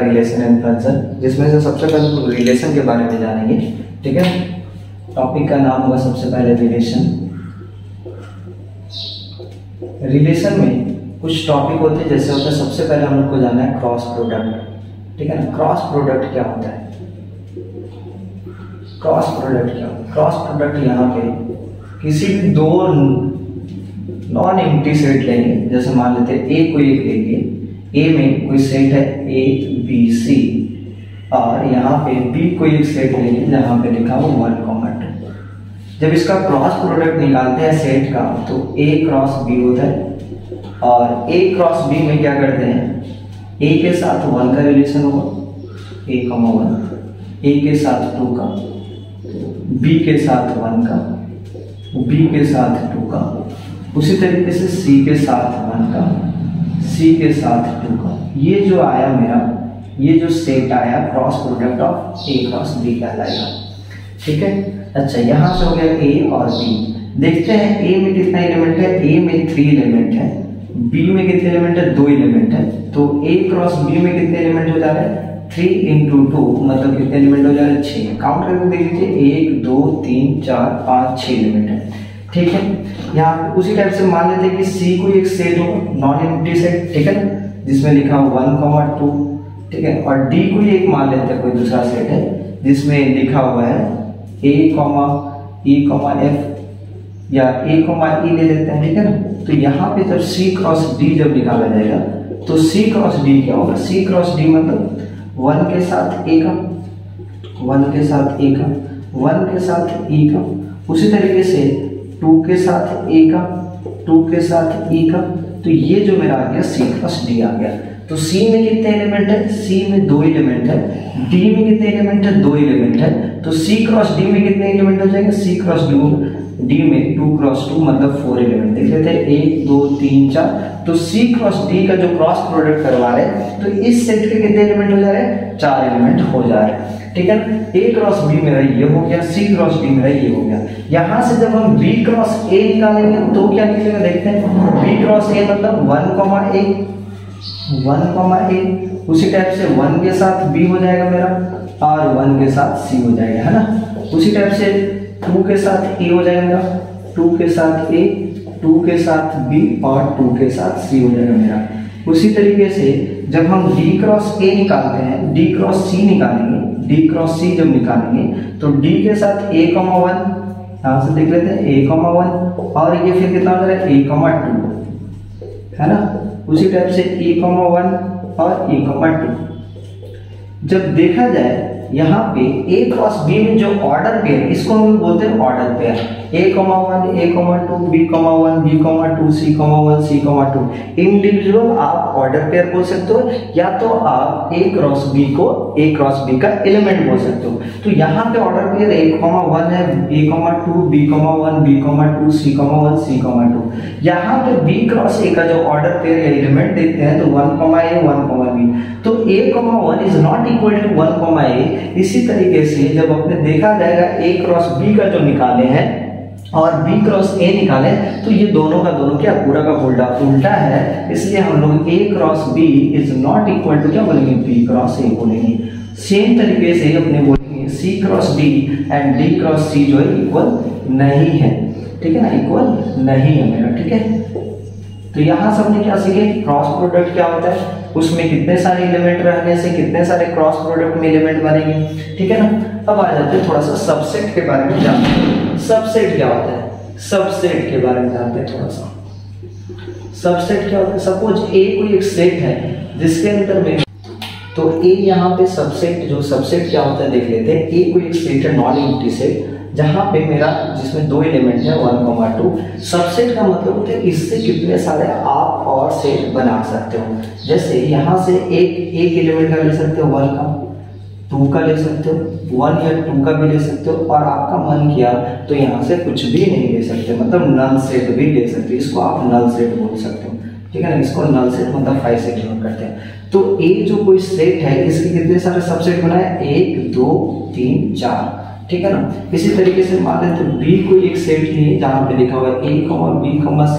Relation and function, जिसमें से सबसे पहले रिलेशन के बारे में जानेंगे। ठीक है, टॉपिक का नाम होगा सबसे पहले रिलेशन। रिलेशन में कुछ टॉपिक होते हैं, जैसे होता है सबसे पहले हम लोग को जानना है क्रॉस प्रोडक्ट। ठीक है ना, क्रॉस प्रोडक्ट क्या होता है? क्रॉस प्रोडक्ट क्या होता है? क्रॉस प्रोडक्ट यहाँ पे किसी भी दो नॉन एम्प्टी सेट लेंगे, जैसे मान लेते हैं ए को एक लेंगे, ए में कोई सेट है ए बी सी, और यहाँ पे बी को एक सेट लेंगे जहाँ पे लिखा हो 1, 2। जब इसका क्रॉस प्रोडक्ट निकालते हैं सेट का, तो ए क्रॉस बी होता है, और ए क्रॉस बी में क्या करते हैं, ए के साथ 1 का रिलेशन होगा, ए कमा 1, ए के साथ 2 का, बी के साथ 1 का, बी के साथ 2 का, उसी तरीके से सी के साथ 1 का, सी के साथ 2 का। ये जो आया मेरा, ये जो सेट आया cross product of A cross B कहलाएगा। ठीक है, अच्छा यहाँ से हो गया ए और बी। देखते हैं ए में कितना एलिमेंट है, ए में 3 एलिमेंट है, बी में कितने एलिमेंट है, 2 एलिमेंट है। तो ए क्रॉस बी में कितने एलिमेंट हो जा रहे हैं, 3 × 2 मतलब कितने एलिमेंट हो जा रहे हैं, 6। काउंट करके देख लीजिए, 1 2 3 4 5 6 एलिमेंट है। ठीक है, यहाँ उसी टाइप से मान लेते हैं कि सी को एक सेट हो नॉन एम्प्टी सेट, ठीक है ना, जिसमें लिखा हो 1, 2। ठीक है, और डी को एक मान लेते हैं कोई दूसरा सेट है जिसमें लिखा हुआ है ए, ई, एफ या ए, ई ले लेते हैं। ठीक है ना, तो यहाँ पे जब सी क्रॉस डी जब निकाला जाएगा, तो सी क्रॉस डी क्या होगा, सी क्रॉस डी मतलब 1 के साथ ए का, 1 के साथ ए का, 1 के साथ ई का, उसी तरीके से 2 के साथ ए का, 2 के साथ ई का। तो ये जो मेरा आ गया सी क्रॉस डी आ गया। तो सी में कितने एलिमेंट है, सी में 2 एलिमेंट है, डी में कितने एलिमेंट है, 2 एलिमेंट है। तो सी क्रॉस डी में कितने एलिमेंट हो जाएंगे, सी क्रॉस डी में 2 × 2 मतलब 4 एलिमेंट। देख लेते हैं 1 2 3 4। तो सी क्रॉस डी का जो क्रॉस प्रोडक्ट करवा रहे हैं, तो इस सेट के कितने एलिमेंट हो जा रहे हैं, 4 एलिमेंट हो जा रहे हैं। ठीक है, ए क्रॉस बी मेरा ये हो गया, सी क्रॉस डी मेरा ये हो गया। यहां से जब हम बी क्रॉस ए निकालेंगे तो क्या निकलेगा, देखते हैं। बी क्रॉस ए मतलब 1, ए, 1, ए। उसी टाइप से 1 के साथ बी हो जाएगा मेरा, और 1 के साथ सी हो जाएगा, है ना। उसी टाइप से 2 के साथ ए हो जाएगा, 2 के साथ ए, 2 के साथ बी, और 2 के साथ सी हो जाएगा मेरा। उसी तरीके से जब हम डी क्रॉस ए निकालते हैं, डी क्रॉस सी निकालेंगे, डी क्रॉस सी जब निकालेंगे, तो डी के साथ a, 1 यहाँ से देख लेते हैं, a, 1, और ये फिर कितना हो जाएगा, a, 2, है ना। उसी टाइप से a, 1 और a, 2। जब देखा जाए यहाँ पे a क्रॉस b में जो ऑर्डर पेयर, इसको हम बोलते हैं order pair, a, 1, a, 2, b, 1, b, 2, c, 1, c, 2। Individual आप ऑर्डर पेयर बोल सकते हो, या तो आप a क्रॉस b को a क्रॉस b का एलिमेंट बोल सकते हो। तो यहाँ पे ऑर्डर पेयर a, 1 है, a, 2, b, 1, b, 2, c, 1, c, 2। यहाँ पे b क्रॉस a का जो ऑर्डर पेयर या एलिमेंट देखते हैं, तो 1, a, 1, b। तो a, 1 is not equal to 1, a। इसी तरीके से जब अपने देखा जाएगा a क्रॉस b का जो निकाले हैं और b क्रॉस a निकाले, तो ये दोनों का दोनों क्या पूरा का उल्टा है। इसलिए हम लोग a cross b is not equal to क्या बोलेंगे, b क्रॉस a बोलेंगे। सेम तरीके से अपने बोलेंगे c cross d and d cross c जो है इक्वल नहीं है। ठीक है ना, इक्वल नहीं है मेरा। ठीक है, तो यहाँ सबने क्या सीखे, क्रॉस प्रोडक्ट क्या होता है, उसमें कितने सारे एलिमेंट रहने से कितने सारे क्रॉस प्रोडक्ट में एलिमेंट बनेंगे। ठीक है ना, अब आ जाते हैं थोड़ा सा सबसेट के बारे में जानते हैं। सबसेट क्या होता है, सबसेट के बारे में जानते हैं थोड़ा सा। सबसेट क्या होता है, सपोज ए कोई एक सेट है जिसके अंदर में, तो ए यहाँ पे सबसेट, जो सबसेट क्या होता है देख लेते हैं। ए कोई एक सेट है नॉन एम्प्टी सेट, जहां पे मेरा जिसमें 2 एलिमेंट है 1, 2। सबसेट का मतलब होता है इससे कितने सारे आप और सेट बना सकते हो। जैसे यहाँ से एक एलिमेंट का ले सकते हो 1 का, 2 का ले सकते हो, 1 या 2 का भी ले सकते हो, और आपका मन किया तो यहाँ से कुछ भी नहीं ले सकते, मतलब नल सेट भी ले सकते हो। इसको आप नल सेट बोल सकते हो। ठीक है ना, इसको नल सेट मतलब 5 से डिनोट करते हैं। तो ए जो कोई सेट है, इसके कितने सारे सबसेट बनाए, 1 2 3 4। ठीक है ना, इसी तरीके से मान लेते बी कोई एक सेट लिए जहां पे लिखा हुआ है a, b, c,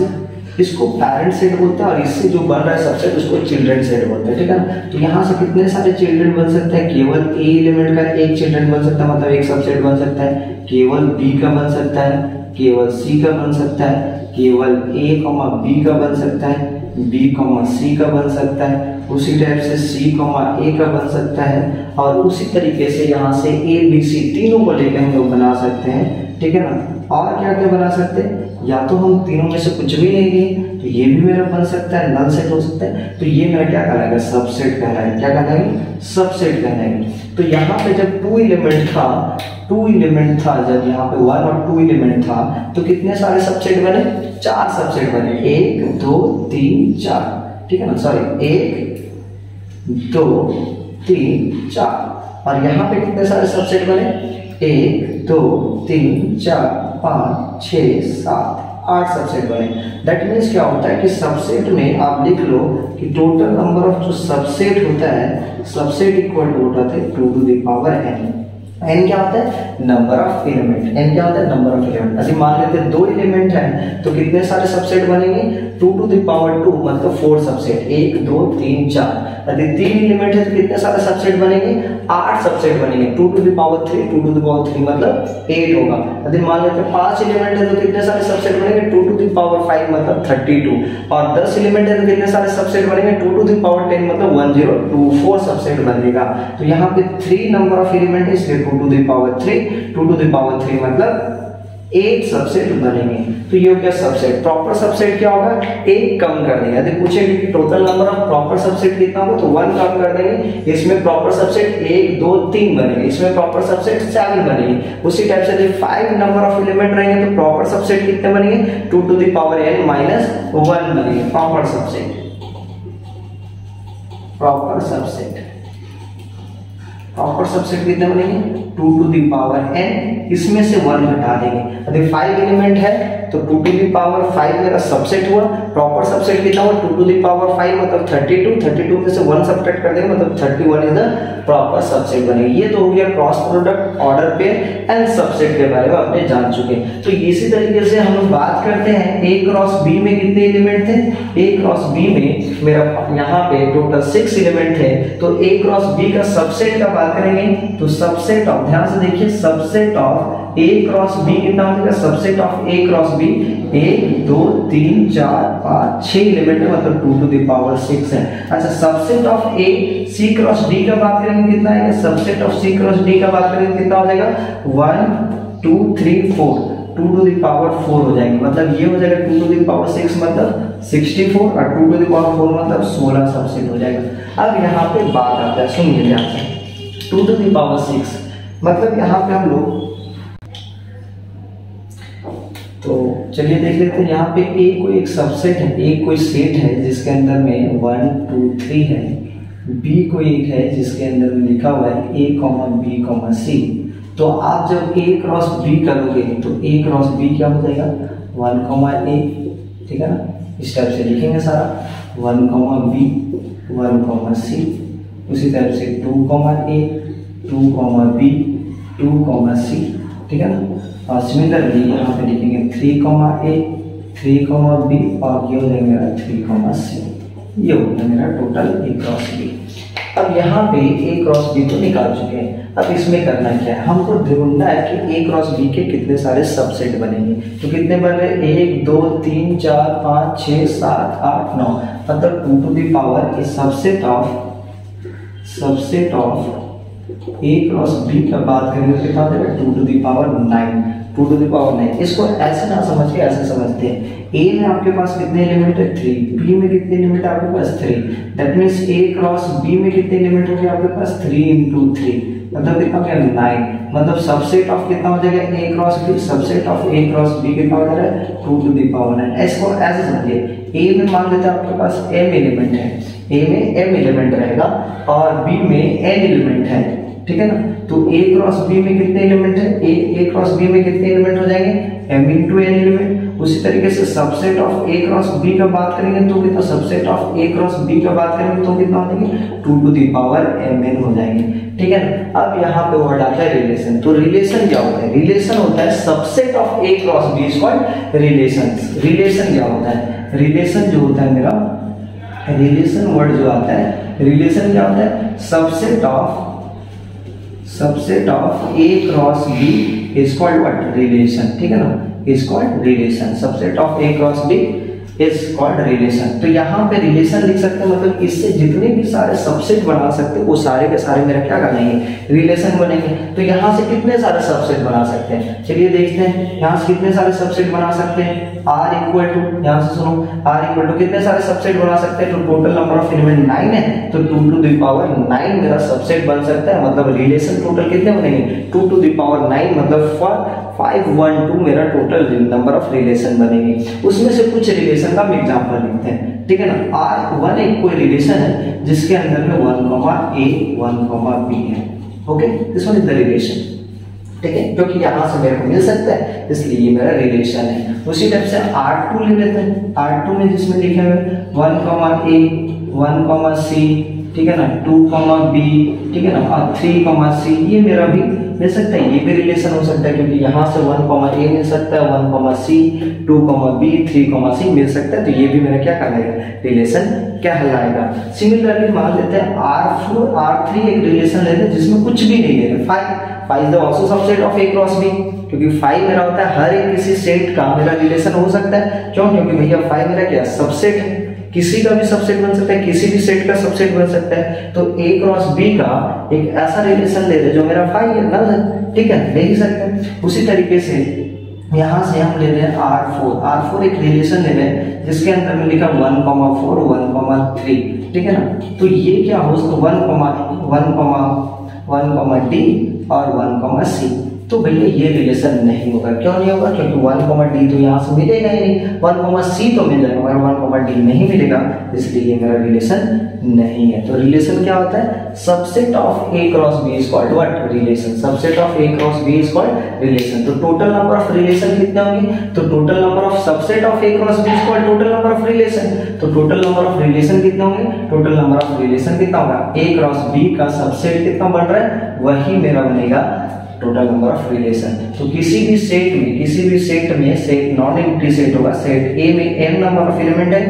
इसको पेरेंट सेट बोलते हैं और इससे जो बन रहा है सबसेट उसको चिल्ड्रन सेट बोलते हैं, ठीक है ना। तो यहाँ से कितने सारे चिल्ड्रन बन सकते हैं, केवल ए एलिमेंट का एक चिल्ड्रन बन सकता है, मतलब एक सबसेट बन सकता है, केवल बी का बन सकता है, केवल सी का बन सकता है, केवल ए कॉमा बी का बन सकता है, बी कॉमा सी का बन सकता है, उसी टाइप से सी कॉमा ए का बन सकता है, और उसी तरीके से यहाँ से ए बी सी तीनों को लेकर हम लोग बना सकते हैं, ठीक है ना। और क्या क्या बना सकते हैं, या तो हम तीनों में से कुछ भी नहीं लिए तो ये भी मेरा बन सकता है, नल सेट हो सकता है, तो ये मेरा क्या कहलाएगा, सबसेट कहलाएगा। क्या कहलाएगा, सबसेट कहलाएगा। तो यहाँ पे जब टू एलिमेंट था, जब यहाँ पे 1 और 2 एलिमेंट था तो कितने सारे सबसेट बने, 4 सबसेट बने, 1 2 3 4, ठीक है ना, सॉरी 1 2 3 4। और यहाँ पे कितने सारे सबसेट बने, 1 2 3 4 5 6 7 8 सबसेट बने। दैट मीन्स क्या होता है कि सबसेट में आप लिख लो कि टोटल नंबर ऑफ जो सबसेट होता है, सबसेट इक्वल टू होता है 2 to the power n। n क्या होता है, नंबर ऑफ एलिमेंट। n क्या होता है, नंबर ऑफ एलिमेंट। अभी मान लेते हैं 2 एलिमेंट है तो कितने सारे सबसेट बनेंगे, 2 to the power 2 मतलब 4 सबसेट, 1 2 3 4। यदि 3 एलिमेंट है तो कितने सारे सबसेट बनेंगे, 8 सबसेट बनेंगे, 2 to the power 3 2 to the power 3 मतलब 8 होगा। यदि मान लेते हैं 5 एलिमेंट है तो कितने सारे सबसेट बनेंगे, 2 to the power 5 मतलब 32। और 10 एलिमेंट है तो कितने सारे सबसेट बनेंगे, 2 to the power 10 मतलब 1024 सबसेट बनेगा। तो यहाँ पे 3 नंबर ऑफ एलिमेंट है इसलिए 2 to the power 3, 2 to the power 3 मतलब 8 सबसेट बनेंगे। तो ये हो गया सबसेट। प्रॉपर सबसेट क्या होगा, एक कम कर देंगे। यदि पूछेंगे कि total number of proper subset कितना होगा तो 1 कम कर देंगे। इसमें प्रॉपर सबसेट 1 2 3 बनेंगे, इसमें प्रॉपर सबसेट 7 बनेंगे। उसी टाइप से यदि 5 नंबर ऑफ एलिमेंट रहेंगे तो प्रॉपर सबसेट कितने बनेंगे, 2 to the power n minus 1 बनेंगे। Proper subset, proper subset, proper subset कितने बनेंगे, 2 to the power n, इसमें से 1 घटा देंगे। यदि 5 एलिमेंट है तो 2 to the power 5 मेरा सबसेट हुआ। प्रॉपर सबसेट कितना हुआ, 2 to the power 5 मतलब 32, 32 में से 1 सब्ट्रैक्ट कर देंगे मतलब 31 इज द प्रॉपर सबसेट बनेगी। ये तो हो गया cross product, order pair and subset के बारे में आपने जान चुके। तो इसी तरीके से हम लोग बात करते हैं ए क्रॉस बी में कितने एलिमेंट थे। ए क्रॉस बी में मेरा यहाँ पे टोटल 6 एलिमेंट थे। तो ए क्रॉस बी का सबसेट का बात करेंगे तो सबसेट ऑफ, ध्यान से देखिए, subset of A cross B कितना हो जाएगा, subset of A cross B 1 2 3 4 5 6 element है मतलब 2 to the power 6 है। अच्छा, subset of A C cross D का बात करेंगे कितना है, subset of C cross D का बात करेंगे कितना हो जाएगा, 1 2 3 4, 2 to the power 4 हो जाएंगे। मतलब ये हो जाएगा 2 to the power 6 मतलब 64 और 2 to the power 4 मतलब 16 सबसेट हो जाएगा। अब यहाँ पे बात आता है, सुनिए ध्यान से, 2 to the power 6 मतलब यहाँ पे हम लोग, तो चलिए देख लेते हैं। यहाँ पे ए कोई एक सबसेट है, ए कोई सेट है जिसके अंदर में 1 2 3 है, बी कोई एक है जिसके अंदर में लिखा हुआ है ए कॉमा बी कॉमा सी। तो आप जब ए क्रॉस बी करोगे तो ए क्रॉस बी क्या हो जाएगा, 1 कॉमा ए, ठीक है ना, इस टाइप से लिखेंगे सारा, 1 कॉमा बी 1 कॉमा सी। उसी टाइप से 2 कॉमा ए 2 कॉमा बी 2 कॉमा सी, ठीक है ना। और सिमिलरली यहाँ पे लिखेंगे 3 कॉमा ए 3 कॉमा बी और ये हो जाएगा मेरा 3 कॉमा सी। ये हो गया मेरा टोटल ए क्रॉस बी। अब यहाँ पे ए क्रॉस बी तो निकाल चुके हैं। अब इसमें करना क्या है, हमको ढूंढना है कि ए क्रॉस बी के कितने सारे सबसेट बनेंगे। तो कितने बन रहे, 1 2 3 4 5 6 7 8 9 मतलब 2 to the power A subset of A cross B का बात करेंगे तो कितना हो जाएगा, 2 to the power 9, 2 to the power 9। इसको ऐसे ना समझ के ऐसे समझते हैं, ए में आपके पास कितने एलिमेंट है, 3, बी में कितने एलिमेंट है आपके पास 3। That means A cross B में कितने एलिमेंट होंगे आपके पास, 3 into 3 मतलब कितना हो गया, 9। मतलब सबसेट ऑफ कितना हो जाएगा, A cross B, subset of A cross B कितना हो जाएगा, 2 to the power 9। इसको ऐसे समझिए, ए में मान लेते हैं आपके पास m एलिमेंट है, ए में m एलिमेंट रहेगा और बी में n एलिमेंट है, ठीक है ना। तो A क्रॉस B में कितने एलिमेंट है, A क्रॉस B में कितने एलिमेंट हो जाएंगे, m इंटू n एलिमेंट। उसी तरीके से subset of A cross B का बात करेंगे तो कितना, subset of A cross B का बात करेंगे तो कितना हो जाएंगे, 2 टू द पावर mn हो जाएंगे, ठीक है ना। अब यहाँ पे वर्ड आता है रिलेशन। तो रिलेशन क्या होता है, रिलेशन होता है subset of A cross B is called relation. Relation क्या होता है, रिलेशन जो होता है मेरा, रिलेशन वर्ड जो आता है, रिलेशन क्या होता है, subset of A cross B is called what, relation, ठीक है ना, is called relation. Subset of A cross B is called relation. तो यहाँ पे रिलेशन लिख सकते हैं, मतलब इससे जितने भी सारे सबसेट बना सकते हैं वो सारे के सारे मेरा क्या बनेंगे, रिलेशन बनेंगे। तो यहाँ से कितने सारे सबसेट बना सकते हैं, चलिए देखते हैं। यहाँ से कितने सारे सबसेट बना सकते हैं, R इक्वल टू, यहाँ से सुनो, R इक्वल टू कितने सारे सबसेट बना सकते हैं, तो टोटल नंबर ऑफ एलिमेंट 9 है, तो 2 टू द पावर 9 मेरा सबसेट बन सकता है। मतलब रिलेशन टोटल कितने बनेंगे, 2 टू द पावर 9, मतलब 512 मेरा टोटल नंबर ऑफ रिलेशन बनेंगे। उसमें से कुछ रिलेशन का हम एग्जांपल लिखते हैं, ठीक है ना। R1 एक कोई रिलेशन है जिसके अंदर में 1, A 1, B है, okay, this one is the relation, ठीक है, क्योंकि यहाँ से मेरे को मिल सकता है इसलिए ये मेरा रिलेशन है। उसी टाइप से R2 ले लेते हैं। R2 में जिसमें लिखे हुए 1, A 1, C, ठीक है ना, 2, B, ठीक है ना, और 3, C, ये मेरा भी मिल सकता है, ये भी रिलेशन हो सकता है, क्योंकि यहाँ से 1, A मिल सकता है, 1, C, 2, B, 3, C मिल सकता है, तो ये भी मेरा क्या कहलाएगा, रिलेशन कहलाएगा। सिमिलरली मान लेते हैं R3 एक रिलेशन लेते हैं जिसमें कुछ भी नहीं है, 5 is the also subset of A cross B, क्योंकि 5 मेरा होता है हर एक किसी सेट का मेरा रिलेशन हो सकता है। क्यों, क्योंकि भैया 5 मेरा क्या सबसेट है, किसी का भी सबसेट बन सकता है, किसी भी सेट का सबसेट बन सकता है। तो A क्रॉस B का एक ऐसा रिलेशन ले रहे जो मेरा 5 है, नल है, ठीक है, ले ही सकते हैं। उसी तरीके से यहाँ से हम ले रहे हैं R4 एक रिलेशन ले रहे हैं जिसके अंदर में लिखा 1, 4, 1, 3, ठीक है ना। तो ये क्या हो, 1, D और 1, C, तो भैया ये रिलेशन नहीं होगा। क्यों नहीं होगा, क्योंकि 1, D तो यहाँ से मिलेगा ही नहीं, 1, C तो मिल जाएगा मगर 1, D नहीं मिलेगा, इसलिए ये मेरा रिलेशन नहीं है। तो रिलेशन क्या होता है, subset of A cross B is called what, relation. Subset of A cross B is called relation. तो टोटल नंबर ऑफ रिलेशन कितने होंगे, तो total number of subset of A cross B is called total number of relation. तो total number of relation कितने होंगे, total number of relation कितना होगा, A cross B का सबसेट कितना बन रहा है वही मेरा बनेगा टोटल नंबर ऑफ रिलेशन। तो किसी भी सेट में सेट नॉन एम्प्टी सेट होगा, सेट A में n नंबर ऑफ एलिमेंट है,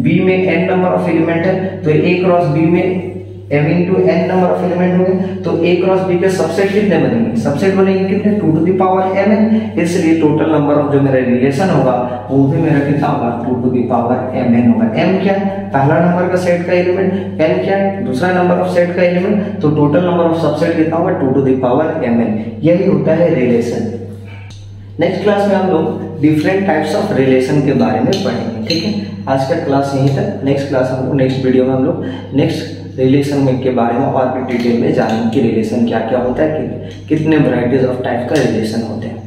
B में n नंबर ऑफ एलिमेंट है, तो A क्रॉस B में m into n number of element होंगे, तो A क्रॉस B के सबसेट कितने बनेंगे, सबसेट बनेंगे कितने, 2 टू द पावर mn, इसलिए टोटल नंबर ऑफ जो मेरा रिलेशन होगा वो भी मेरा कितना होगा, 2 टू द पावर mn होगा। m क्या है, पहला नंबर का सेट का एलिमेंट, n क्या है, दूसरा नंबर ऑफ सेट का एलिमेंट, तो टोटल नंबर ऑफ सबसेट कितना होगा, 2 टू द पावर mn, यही होता है रिलेशन। नेक्स्ट क्लास में हम लोग डिफरेंट टाइप्स ऑफ रिलेशन के बारे में पढ़ेंगे, ठीक है। आज का क्लास यहीं तक, नेक्स्ट क्लास हम लोग, नेक्स्ट वीडियो में हम लोग नेक्स्ट रिलेशन में के बारे में और भी डिटेल में जानेंगे कि रिलेशन क्या क्या होता है, कितने वैरायटीज ऑफ टाइप का रिलेशन होते हैं।